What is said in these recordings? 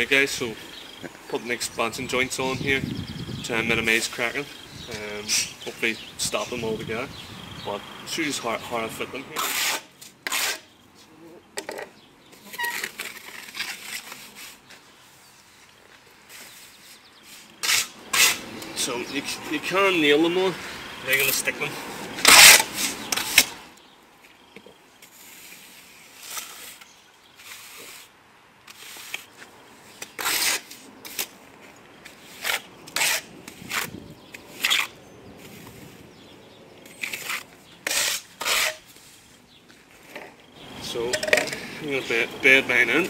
Okay guys, so putting the expansion joints on here to minimise cracking, hopefully stop them altogether, but I'll show you how I fit them here. So you can nail them on, you're going to stick them. So I'm going to bed mine in.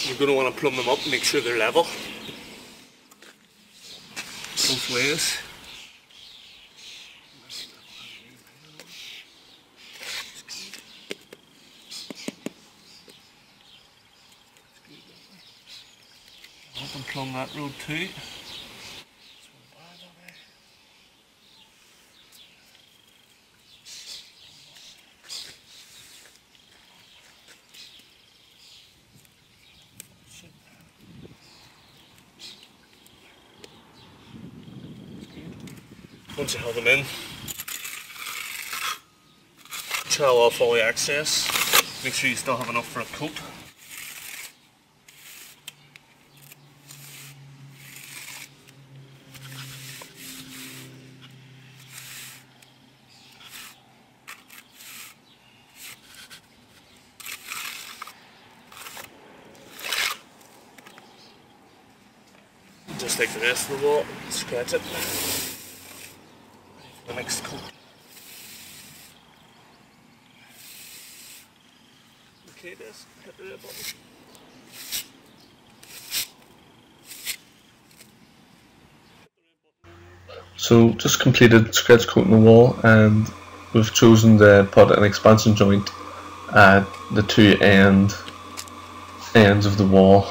You're going to want to plumb them up and make sure they're level both ways. Up and plumb that road too. Once you have them in, trowel off all the excess, make sure you still have enough for a coat. Just like the rest of the wall, scratch it. The next coat. Okay, this hit the red button. So just completed scratch coating the wall, and we've chosen to put an expansion joint at the two ends of the wall.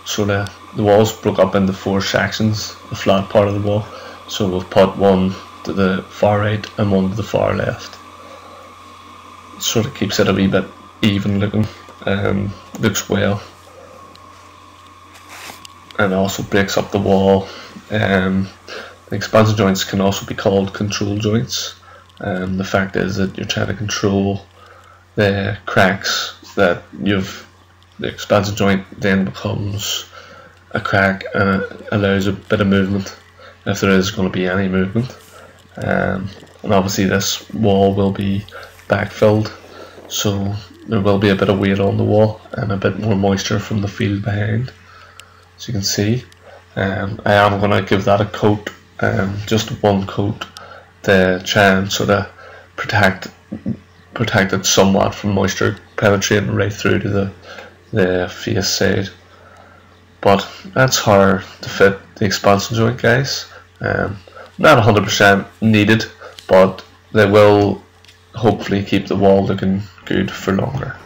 So the wall's broke up into 4 sections, the flat part of the wall. So we've put one to the far right and one to the far left. Sort of keeps it a wee bit even looking, looks well, and also breaks up the wall. The expansion joints can also be called control joints. The fact is that you're trying to control the cracks that the expansion joint then becomes a crack and it allows a bit of movement if there is going to be any movement. And obviously this wall will be backfilled, so there will be a bit of weight on the wall and a bit more moisture from the field behind, as you can see. I am going to give that a coat, just one coat, to try and sort of protect it somewhat from moisture penetrating right through to the face side. But that's how to fit the expansion joint, guys. Not 100% needed, but they will hopefully keep the wall looking good for longer.